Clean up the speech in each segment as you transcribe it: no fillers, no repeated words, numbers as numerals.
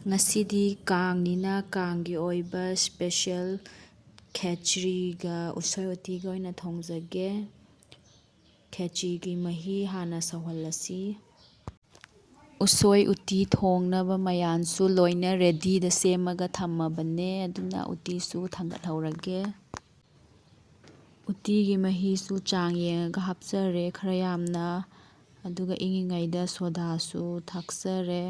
ꯉꯁꯤꯗꯤ ꯀꯥꯡꯅꯤꯅ ꯀꯥꯡꯒꯤ ꯑꯣꯏꯕ ꯁ꯭ꯄꯦꯁꯦꯜ ꯈꯦꯆ꯭ꯔꯤꯒ ꯎꯁꯣꯏ ꯎꯇꯤꯒ ꯑꯣꯏꯅ ꯊꯣꯡꯖꯒꯦ꯫ ꯈꯦꯆ꯭ꯔꯤꯒꯤ ꯃꯍꯤ ꯍꯥꯟꯅ ꯁꯧꯍꯜꯂꯁꯤ꯫ ꯎꯁꯣꯏ ꯎꯇꯤ ꯊꯣꯡꯅꯕ ꯃꯌꯥꯟꯁꯨ ꯂꯣꯏꯅ ꯔꯦꯗꯤꯗ ꯁꯦꯝꯃꯒ ꯊꯝꯃꯕꯅꯦ, ꯑꯗꯨꯅ ꯎꯇꯤꯁꯨ ꯊꯥꯡꯒꯠꯍꯧꯔꯒꯦ꯫ ꯎꯇꯤꯒꯤ ꯃꯍꯤꯁꯨ ꯆꯥꯡ ꯌꯦꯡꯉꯒ ꯍꯥꯞꯆꯔꯦ ꯈꯔ ꯌꯥꯝꯅ, ꯑꯗꯨꯒ ꯏꯪꯉꯤꯉꯩꯗ ꯁꯣꯗꯥꯁꯨ ꯊꯥꯛꯆꯔꯦ꯫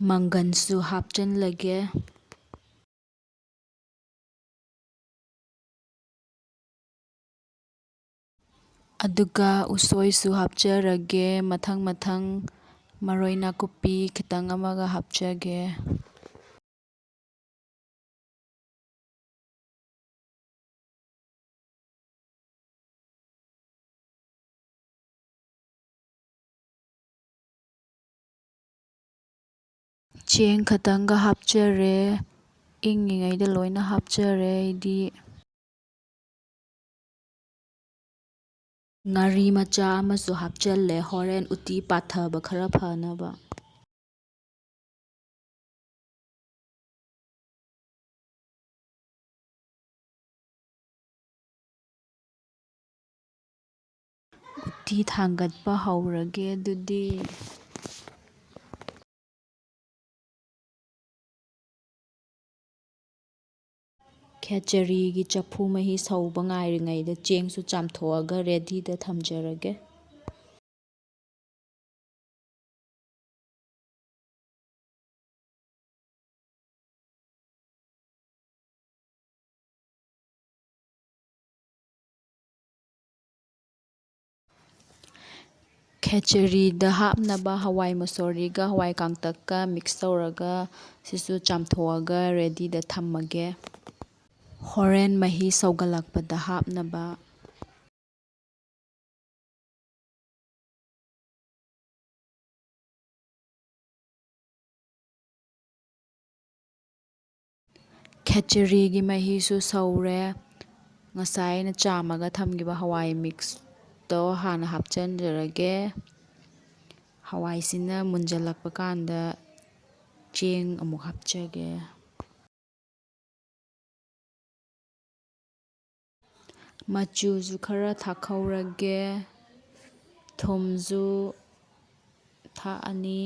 ꯃꯪꯒꯟꯁꯨ ꯍꯥꯞꯆꯜꯂꯒꯦ꯫ ꯑꯗꯨꯒ ꯎꯁꯣꯏꯁꯨ ꯍꯥꯞꯆꯔꯒꯦ ꯃꯊꯪ ꯃꯔꯣꯏ ꯅꯥꯀꯨꯞꯄꯤ ꯈꯤꯇꯪ ꯑꯃꯒ ꯍꯥꯞꯆꯒꯦ꯫ ꯆꯦꯡ ꯈꯇꯪꯒ ꯍꯥꯞꯆꯔꯦ, ꯏꯪꯉꯤꯉꯩꯗ ꯂꯣꯏꯅ ꯍꯥꯞꯆꯔꯦ ꯑꯩꯗꯤ꯫ ꯉꯥꯔꯤ ꯃꯆꯥ ꯑꯃꯁꯨ ꯍꯥꯞꯆꯜꯂꯦ, ꯍꯣꯔꯦꯟ ꯎꯇꯤ ꯄꯥꯊꯕ ꯈꯔ ꯐꯅꯕ꯫ ꯎꯇꯤ ꯊꯥꯡꯒꯠꯄ ꯍꯧꯔꯒꯦ ꯑꯗꯨꯗꯤ꯫ ꯈꯦꯆꯔꯤꯒꯤ ꯆꯐꯨ ꯃꯍꯤ ꯁꯧꯕ ꯉꯥꯏꯔꯤꯉꯩꯗ ꯆꯦꯡꯁꯨ ꯆꯥꯝꯊꯣꯛꯑꯒ ꯔꯦꯗꯤꯗ ꯊꯝꯖꯔꯒꯦ꯫ ꯈꯦꯆꯔꯤꯗ ꯍꯥꯞꯅꯕ ꯍꯋꯥꯏ ꯃꯨꯁꯣꯔꯤꯒ ꯍꯋꯥꯏ ꯀꯥꯡꯇꯛꯀ ꯃꯤꯛꯁ ꯇꯧꯔꯒ ꯁꯤꯁꯨ ꯆꯥꯝꯊꯣꯛꯑꯒ ꯔꯦꯗꯤꯗ ꯊꯝꯃꯒꯦ, ꯍꯣꯔꯦꯟ ꯃꯍꯤ ꯁꯧꯒꯠꯂꯛꯄꯗ ꯍꯥꯞꯅꯕ꯫ ꯈꯦꯆꯔꯤꯒꯤ ꯃꯍꯤꯁꯨ ꯁꯧꯔꯦ꯫ ꯉꯁꯥꯏ ꯑꯩꯅ ꯆꯥꯝꯃꯒ ꯊꯝꯈꯤꯕ ꯍꯋꯥꯏ ꯃꯤꯛꯁꯇꯣ ꯍꯥꯟꯅ ꯍꯥꯞꯆꯟꯖꯔꯒꯦ꯫ ꯍꯋꯥꯏꯁꯤꯅ ꯃꯨꯟꯖꯜꯂꯛꯄ ꯀꯥꯟꯗ ꯆꯦꯡ ꯑꯃꯨꯛ ꯍꯥꯞꯆꯒꯦ꯫ ꯃꯆꯨꯁꯨ ꯈꯔ ꯊꯥꯛꯍꯧꯔꯒꯦ, ꯊꯨꯝꯁꯨ ꯊꯥꯛꯑꯅꯤ꯫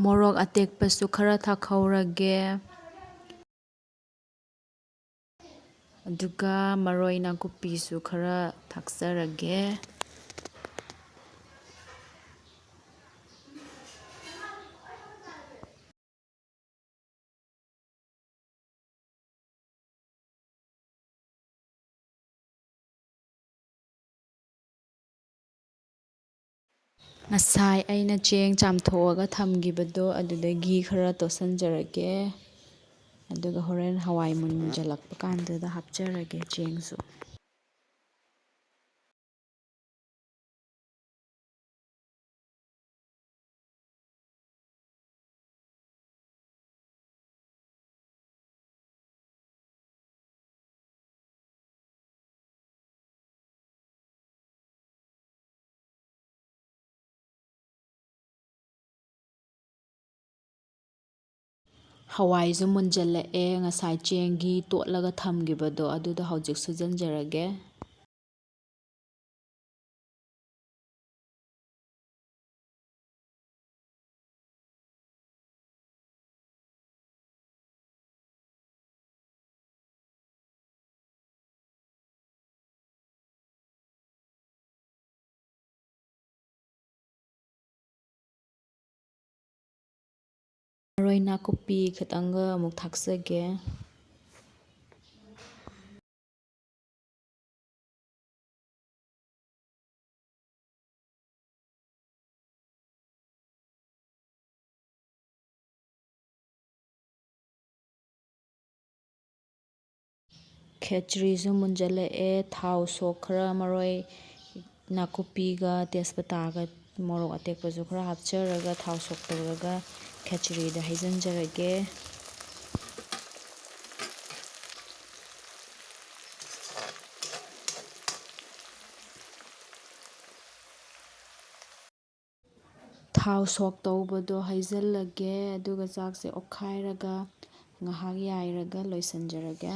ꯃꯣꯔꯣꯛ ꯑꯇꯦꯛꯄꯁꯨ ꯈꯔ ꯊꯥꯛꯍꯧꯔꯒꯦ, ꯑꯗꯨꯒ ꯃꯔꯣꯏ ꯅꯥꯀꯨꯞꯄꯤꯁꯨ ꯈꯔ ꯊꯥꯛꯆꯔꯒꯦ꯫ ꯉꯁꯥꯏ ꯑꯩꯅ ꯆꯦꯡ ꯆꯥꯝꯊꯣꯛꯑꯒ ꯊꯝꯈꯤꯕꯗꯣ ꯑꯗꯨꯗꯒꯤ ꯈꯔ ꯇꯣꯠꯁꯟꯖꯔꯒꯦ, ꯑꯗꯨꯒ ꯍꯣꯔꯦꯟ ꯍꯋꯥꯏ ꯃꯨꯟꯖꯜꯂꯛꯄ ꯀꯥꯟꯗꯨꯗ ꯍꯥꯞꯆꯔꯒꯦ ꯆꯦꯡꯁꯨ꯫ ꯍꯋꯥꯏꯁꯨ ꯃꯨꯟꯖꯜꯂꯛꯑꯦ, ꯉꯁꯥꯏ ꯆꯦꯡꯒꯤ ꯇꯣꯠꯂꯒ ꯊꯝꯈꯤꯕꯗꯣ ꯑꯗꯨꯗꯣ ꯍꯧꯖꯤꯛ ꯁꯨꯖꯟꯖꯔꯒꯦ꯫ ꯃꯔꯣꯏ ꯅꯥꯀꯨꯞꯄꯤ ꯈꯤꯇꯪꯒ ꯑꯃꯨꯛ ꯊꯥꯛꯆꯒꯦ꯫ ꯈꯦꯆ꯭ꯔꯤꯁꯨ ꯃꯨꯟꯖꯜꯂꯛꯑꯦ, ꯊꯥꯎ ꯁꯣꯛ ꯈꯔ ꯃꯔꯣꯏ ꯅꯥꯀꯨꯞꯄꯤꯒ ꯇꯦꯖꯄꯇꯥꯒ ꯃꯣꯔꯣꯛ ꯑꯇꯦꯛꯄꯁꯨ ꯈꯔ ꯍꯥꯞꯆꯔꯒ ꯊꯥꯎ ꯁꯣꯛ ꯇꯧꯔꯒ ꯈꯦꯆ꯭ꯔꯤꯗ ꯍꯩꯖꯤꯟꯖꯔꯒꯦ꯫ ꯊꯥꯎ ꯁꯣꯛ ꯇꯧꯕꯗꯣ ꯍꯩꯖꯤꯜꯂꯒꯦ ꯑꯗꯨꯒ ꯆꯥꯛꯁꯦ ꯑꯣꯠꯈꯥꯏꯔꯒ ꯉꯥꯏꯍꯥꯛ ꯌꯥꯏꯔꯒ ꯂꯣꯏꯁꯤꯟꯖꯔꯒꯦ꯫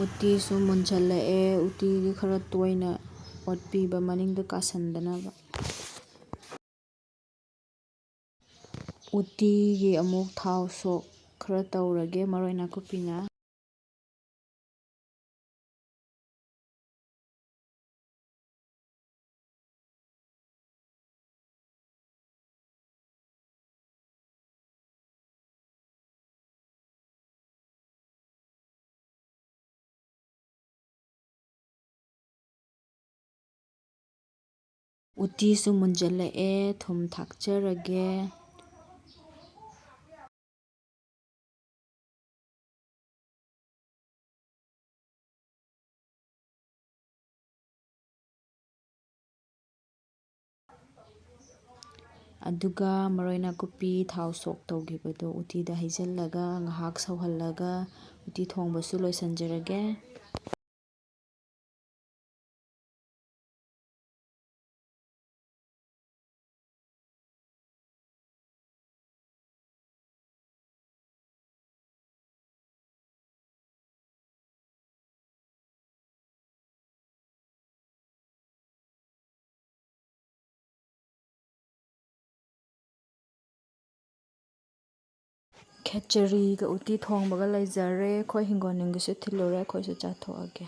ꯎꯇꯤꯁꯨ ꯃꯨꯟꯁꯤꯜꯂꯛꯑꯦ, ꯎꯇꯤꯗꯤ ꯈꯔ ꯇꯣꯏꯅ ꯑꯣꯠꯄꯤꯕ ꯃꯅꯤꯡꯗ ꯀꯥꯁꯟꯗꯅꯕ꯫ ꯎꯇꯤꯒꯤ ꯑꯃꯨꯛ ꯊꯥꯎ ꯁꯣꯛ ꯈꯔ ꯇꯧꯔꯒꯦ ꯃꯔꯣꯏ ꯅꯥꯀꯨꯞꯄꯤꯅ꯫ ꯎꯇꯤꯁꯨ ꯃꯨꯟꯖꯜꯂꯛꯑꯦ, ꯊꯨꯝ ꯊꯥꯛꯆꯔꯒꯦ꯫ ꯑꯗꯨꯒ ꯃꯔꯣꯏ ꯅꯥꯀꯨꯞꯄꯤ ꯊꯥꯎ ꯁꯣꯛ ꯇꯧꯈꯤꯕꯗꯣ ꯎꯇꯤꯗ ꯍꯩꯖꯤꯜꯂꯒ ꯉꯥꯏꯍꯥꯛ ꯁꯧꯍꯜꯂꯒ ꯎꯇꯤ ꯊꯣꯡꯕꯁꯨ ꯂꯣꯏꯁꯤꯟꯖꯔꯒꯦ꯫ ꯈꯦꯆꯔꯤꯒ ꯎꯇꯤ ꯊꯣꯡꯕꯒ ꯂꯩꯖꯔꯦ꯫ ꯑꯩꯈꯣꯏ ꯍꯤꯡꯒꯣꯜ ꯅꯨꯡꯒꯤꯁꯨ ꯊꯤꯜꯂꯨꯔꯦ, ꯑꯩꯈꯣꯏꯁꯨ ꯆꯥꯊꯣꯛꯑꯒꯦ꯫